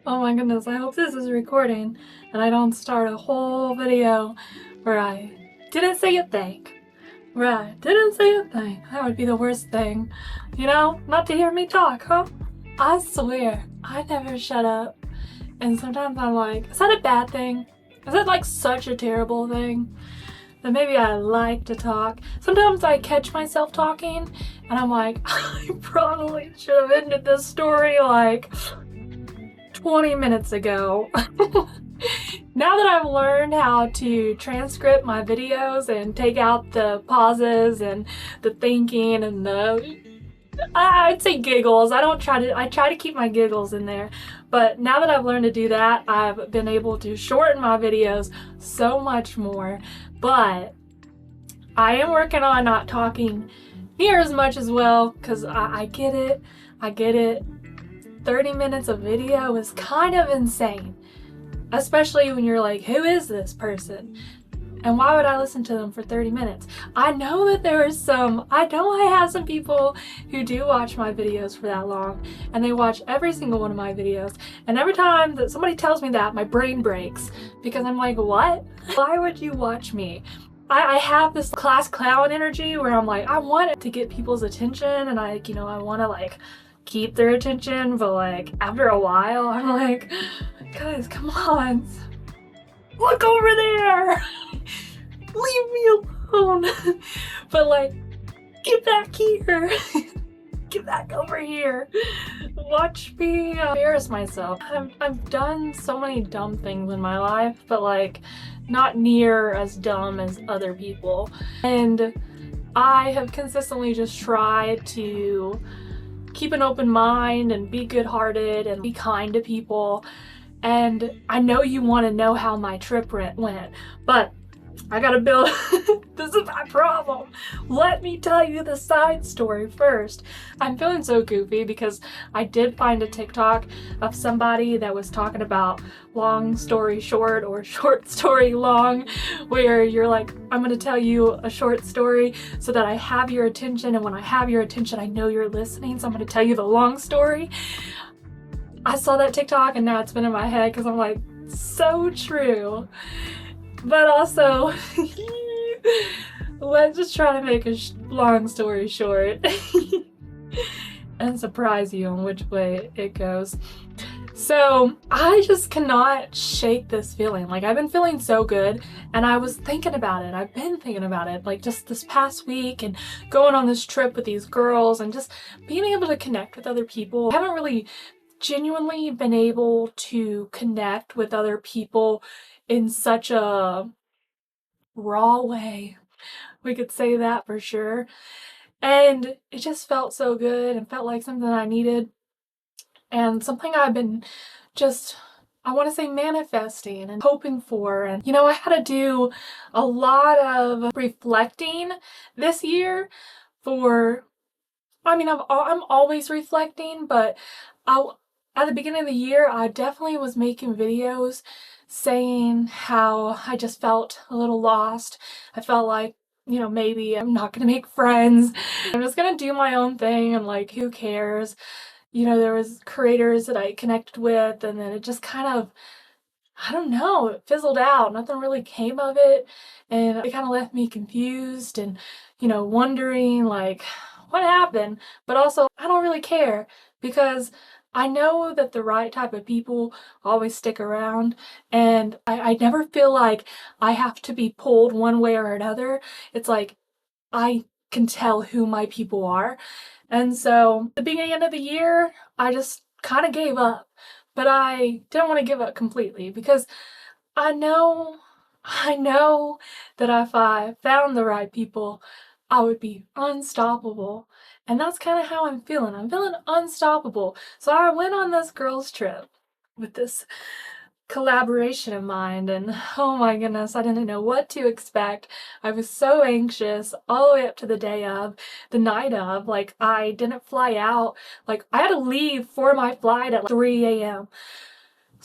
Oh my goodness, I hope this is recording and I don't start a whole video where I didn't say a thing. Where I didn't say a thing. That would be the worst thing. You know, not to hear me talk, huh? I swear, I never shut up. And sometimes I'm like, is that a bad thing? Is that like such a terrible thing? That maybe I like to talk. Sometimes I catch myself talking and I'm like, I probably should have ended this story like 20 minutes ago. Now that I've learned how to transcript my videos and take out the pauses and the thinking and I'd say giggles. I try to keep my giggles in there. But now that I've learned to do that, I've been able to shorten my videos so much more. But I am working on not talking near as much as well, because I get it. 30 minutes of video is kind of insane, especially when you're like, who is this person? And why would I listen to them for 30 minutes? I know that I have some people who do watch my videos for that long, and they watch every single one of my videos. And every time that somebody tells me that, my brain breaks, because I'm like, what? Why would you watch me? I have this class clown energy where I'm like, I want to get people's attention, and I want to like keep their attention, but like after a while I'm like, guys, come on, look over there. Leave me alone. But like, get back here. Get back over here. Watch me embarrass myself. I've done so many dumb things in my life, but like not near as dumb as other people. And I have consistently just tried to keep an open mind and be good-hearted and be kind to people. And I know you want to know how my trip went, but I gotta build. This is my problem. Let me tell you the side story first. I'm feeling so goofy because I did find a TikTok of somebody that was talking about long story short or short story long, where you're like, I'm gonna tell you a short story so that I have your attention, and when I have your attention, I know you're listening, so I'm gonna tell you the long story. I saw that TikTok and now it's been in my head because I'm like, so true. But also, let's just try to make a long story short and surprise you on which way it goes. So I just cannot shake this feeling. Like, I've been feeling so good, and I was thinking about it. I've been thinking about it like just this past week, and going on this trip with these girls and just being able to connect with other people. I haven't really genuinely been able to connect with other people in such a raw way. We could say that for sure. And it just felt so good and felt like something I needed, and something I've been just, I want to say, manifesting and hoping for. And I had to do a lot of reflecting this year I'm always reflecting, but at the beginning of the year, I definitely was making videos saying how I just felt a little lost. I felt like, maybe I'm not gonna make friends. I'm just gonna do my own thing, and like, who cares? There was creators that I connected with, and then it just kind of, I don't know, it fizzled out. Nothing really came of it, and it kind of left me confused and, wondering like, what happened? But also, I don't really care, because I know that the right type of people always stick around, and I never feel like I have to be pulled one way or another. It's like, I can tell who my people are. And so, the beginning of the year, I just kind of gave up. But I didn't want to give up completely, because I know that if I found the right people, I would be unstoppable. And that's kind of how I'm feeling. I'm feeling unstoppable. So I went on this girls' trip with this collaboration in mind, and oh my goodness, I didn't know what to expect. I was so anxious all the way up to the night of. Like, I didn't fly out. Like, I had to leave for my flight at like 3 a.m.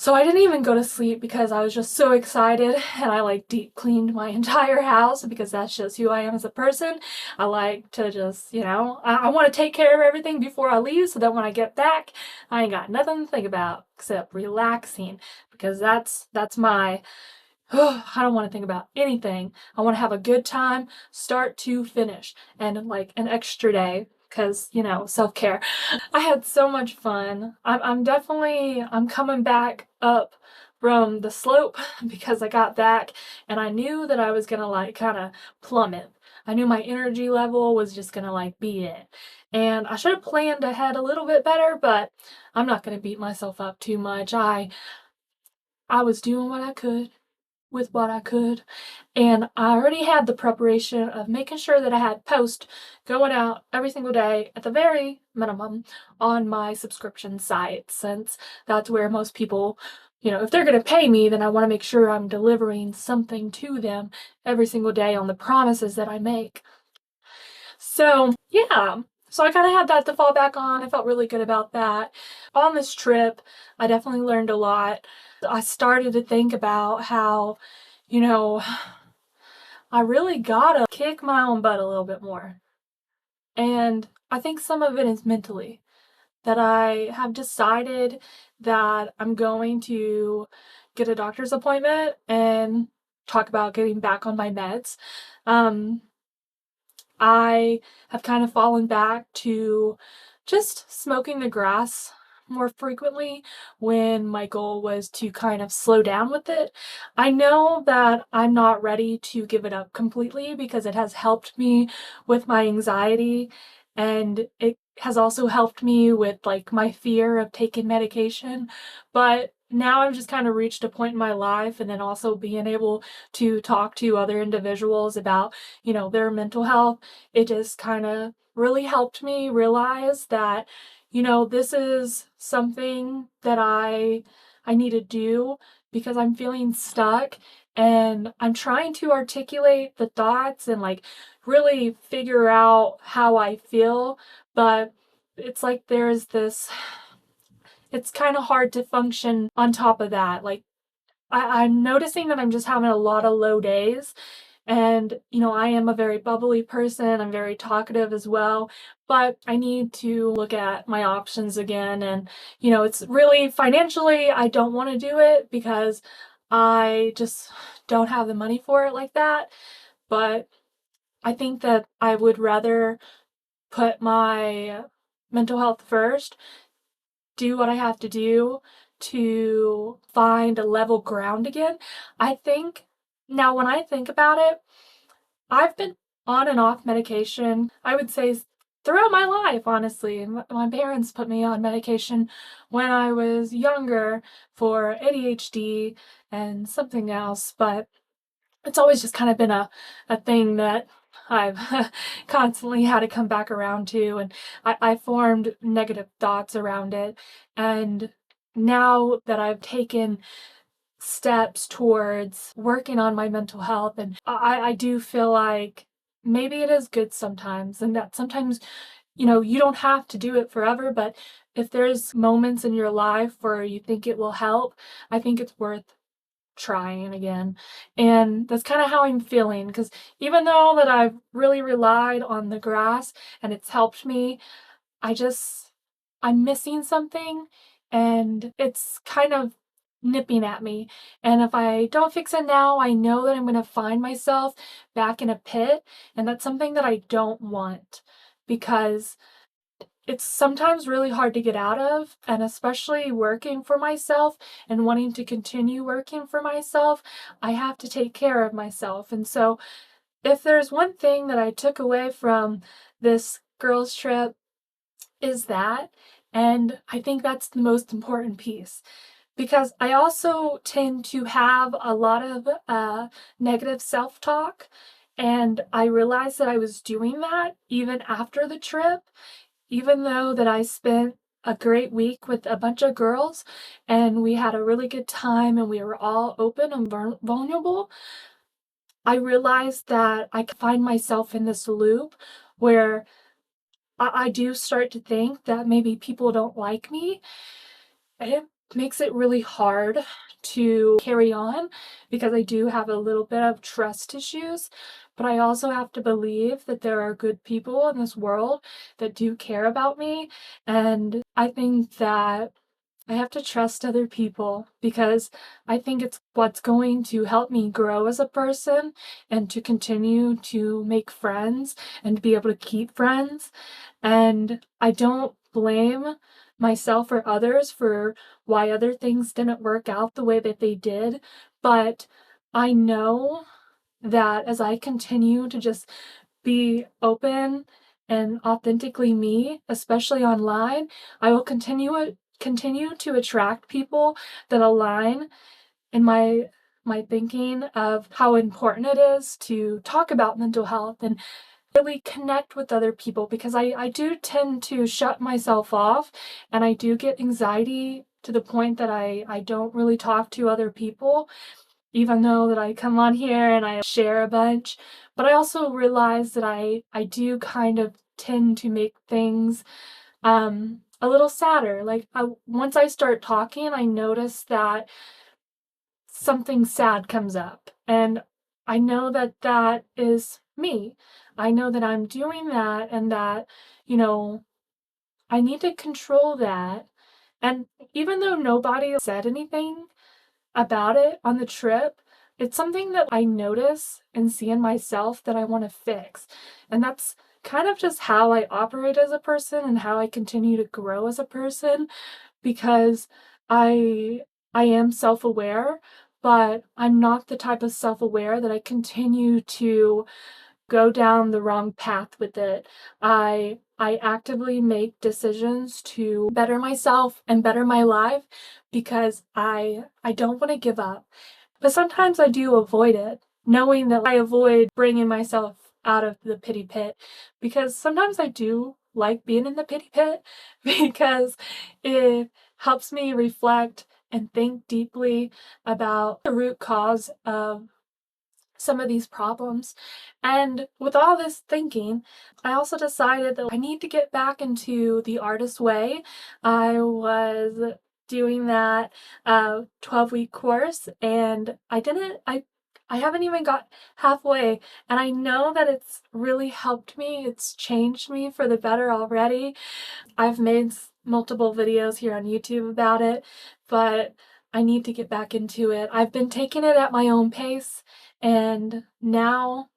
So I didn't even go to sleep because I was just so excited, and I like deep cleaned my entire house because that's just who I am as a person. I like to just, I want to take care of everything before I leave so that when I get back, I ain't got nothing to think about except relaxing, because that's my I don't want to think about anything. I want to have a good time, start to finish, and like an extra day because, self-care. I had so much fun. I'm definitely I'm coming back up from the slope because I got back and I knew that I was gonna like kind of plummet. I knew my energy level was just gonna like be it. And I should have planned ahead a little bit better, but I'm not gonna beat myself up too much. I was doing what I could with what I could. And I already had the preparation of making sure that I had posts going out every single day at the very minimum on my subscription site, since that's where most people, if they're going to pay me, then I want to make sure I'm delivering something to them every single day on the promises that I make. So, yeah. So I kind of had that to fall back on. I felt really good about that. On this trip, I definitely learned a lot. I started to think about how, you know, I really gotta kick my own butt a little bit more. And I think some of it is mentally, that I have decided that I'm going to get a doctor's appointment and talk about getting back on my meds. Um, I have kind of fallen back to just smoking the grass more frequently when my goal was to kind of slow down with it. I know that I'm not ready to give it up completely because it has helped me with my anxiety, and it has also helped me with like my fear of taking medication. But now I've just kind of reached a point in my life, and then also being able to talk to other individuals about, their mental health, it just kind of really helped me realize that, this is something that I need to do because I'm feeling stuck, and I'm trying to articulate the thoughts and like really figure out how I feel, but it's like there's this it's kind of hard to function on top of that. Like I'm noticing that I'm just having a lot of low days. And, I am a very bubbly person. I'm very talkative as well. But I need to look at my options again. And, it's really financially, I don't want to do it because I just don't have the money for it like that. But I think that I would rather put my mental health first, do what I have to do to find a level ground again. I think now when I think about it, I've been on and off medication, I would say throughout my life, honestly. My parents put me on medication when I was younger for ADHD and something else, but it's always just kind of been a thing that I've constantly had to come back around to, and I formed negative thoughts around it. And now that I've taken steps towards working on my mental health, and I do feel like maybe it is good sometimes, and that sometimes, you don't have to do it forever, but if there's moments in your life where you think it will help, I think it's worth trying again. And that's kind of how I'm feeling, because even though that I've really relied on the grass and it's helped me, I'm missing something, and it's kind of nipping at me. And if I don't fix it now, I know that I'm going to find myself back in a pit, and that's something that I don't want, because it's sometimes really hard to get out of, and especially working for myself and wanting to continue working for myself, I have to take care of myself. And so, if there's one thing that I took away from this girls' trip, is that, and I think that's the most important piece, because I also tend to have a lot of negative self-talk, and I realized that I was doing that even after the trip, even though that I spent a great week with a bunch of girls and we had a really good time and we were all open and vulnerable. I realized that I could find myself in this loop where I do start to think that maybe people don't like me. makes it really hard to carry on because I do have a little bit of trust issues, but I also have to believe that there are good people in this world that do care about me. And I think that I have to trust other people because I think it's what's going to help me grow as a person and to continue to make friends and be able to keep friends. And I don't blame myself or others for why other things didn't work out the way that they did, but I know that as I continue to just be open and authentically me, especially online, I will continue to attract people that align in my thinking of how important it is to talk about mental health and really connect with other people, because I do tend to shut myself off and I do get anxiety to the point that I don't really talk to other people, even though that I come on here and I share a bunch. But I also realize that I do kind of tend to make things a little sadder. Like once I start talking, I notice that something sad comes up, and I know that that is me. I know that I'm doing that and that, you know, I need to control that. And even though nobody said anything about it on the trip, it's something that I notice and see in myself that I want to fix. And that's kind of just how I operate as a person and how I continue to grow as a person, because I I am self-aware, but I'm not the type of self-aware that I continue to go down the wrong path with it. I actively make decisions to better myself and better my life because I don't want to give up. But sometimes I do avoid it, knowing that I avoid bringing myself out of the pity pit, because sometimes I do like being in the pity pit because it helps me reflect and think deeply about the root cause of some of these problems. And with all this thinking, I also decided that I need to get back into the artist way. I was doing that 12-week course and I haven't even got halfway, and I know that it's really helped me. It's changed me for the better already. I've made multiple videos here on YouTube about it, but I need to get back into it. I've been taking it at my own pace, and now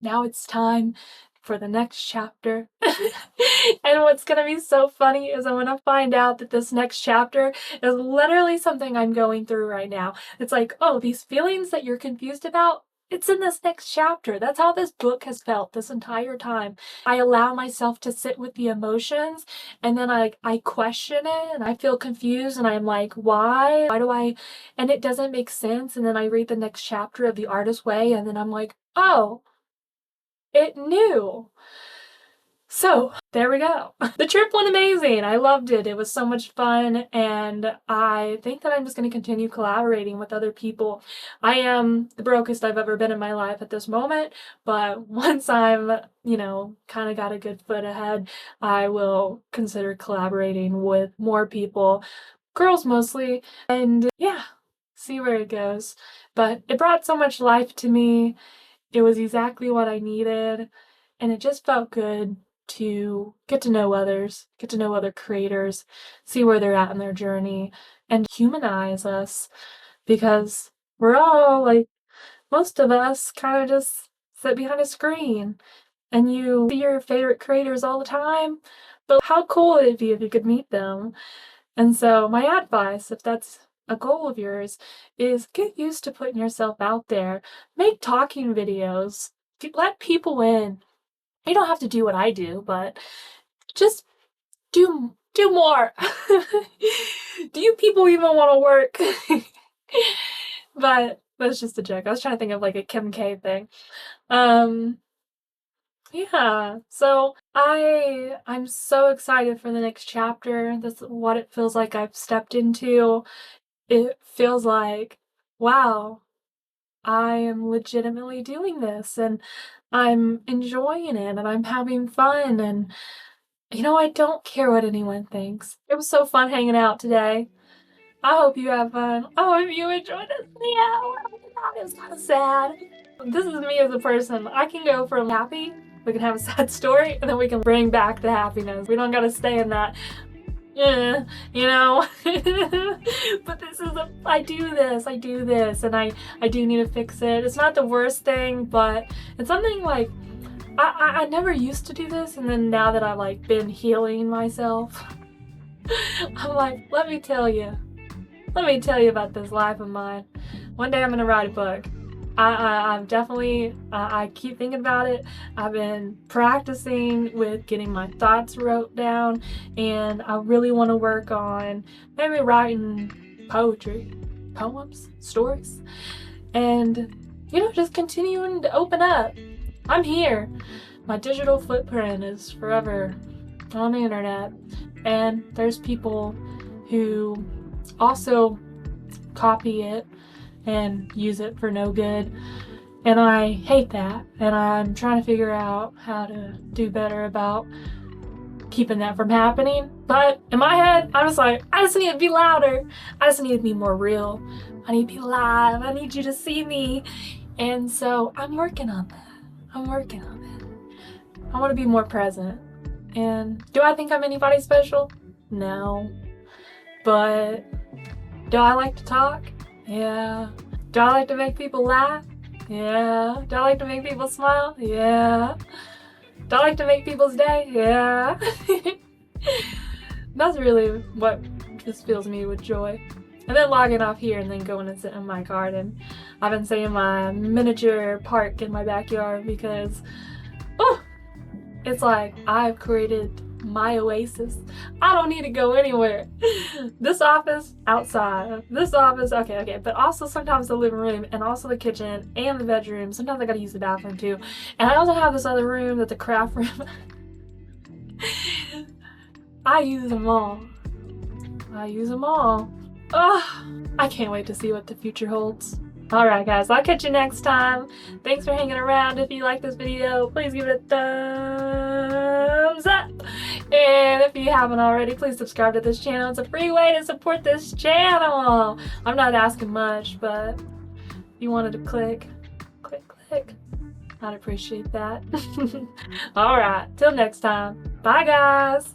it's time for the next chapter. And what's gonna be so funny is I'm gonna find out that this next chapter is literally something I'm going through right now. It's like, oh, these feelings that you're confused about, it's in this next chapter. That's how this book has felt this entire time. I allow myself to sit with the emotions, and then I question it and I feel confused and I'm like, why? Why do I? And it doesn't make sense. And then I read the next chapter of The Artist Way and then I'm like, oh, it knew. So there we go. The trip went amazing. I loved it. It was so much fun, and I think that I'm just going to continue collaborating with other people. I am the brokest I've ever been in my life at this moment, but once I'm, kind of got a good foot ahead, I will consider collaborating with more people, girls mostly, and yeah, see where it goes. But it brought so much life to me. It was exactly what I needed, and it just felt good to get to know others, get to know other creators, see where they're at in their journey, and humanize us, because we're all like, most of us kind of just sit behind a screen and you see your favorite creators all the time, but how cool would it be if you could meet them? And so my advice, if that's a goal of yours, is get used to putting yourself out there. Make talking videos. Let people in. You don't have to do what I do, but just do more. Do you people even want to work? But that's just a joke. I was trying to think of like a Kim K thing. Um yeah, so I'm so excited for the next chapter. That's what it feels like I've stepped into. It feels like, wow, I am legitimately doing this and I'm enjoying it and I'm having fun, and I don't care what anyone thinks. It was so fun hanging out today. I hope you have fun. I hope you enjoyed this video. It was kind of sad. This is me as a person. I can go from happy, we can have a sad story, and then we can bring back the happiness. We don't gotta stay in that, you know? But I do this, and I do need to fix it. It's not the worst thing, but it's something like, I never used to do this, and then now that I've like been healing myself, I'm like, let me tell you about this life of mine. One day I'm gonna write a book. I'm definitely, I keep thinking about it. I've been practicing with getting my thoughts wrote down, and I really want to work on maybe writing poetry, poems, stories, and, you know, just continuing to open up. I'm here. My digital footprint is forever on the internet, and there's people who also copy it and use it for no good, and I hate that, and I'm trying to figure out how to do better about keeping that from happening. But in my head, I'm just like, I just need to be louder, I just need to be more real, I need to be live, I need you to see me. And so I'm working on that. I want to be more present. And do I think I'm anybody special? No. But do I like to talk? Yeah. Do I like to make people laugh? Yeah. Do I like to make people smile? Yeah. Do I like to make people's day? Yeah. That's really what just fills me with joy. And then logging off here and then going and sitting in my garden. I've been saying my miniature park in my backyard because, it's like I've created my oasis. I don't need to go anywhere. This office, outside. This office, okay. But also sometimes the living room, and also the kitchen and the bedroom. Sometimes I gotta use the bathroom too. And I also have this other room that's the craft room. I use them all. I can't wait to see what the future holds. Alright guys, I'll catch you next time. Thanks for hanging around. If you like this video, please give it a thumbs up. And if you haven't already, please subscribe to this channel. It's a free way to support this channel. I'm not asking much, but if you wanted to click, I'd appreciate that. Alright, till next time. Bye guys.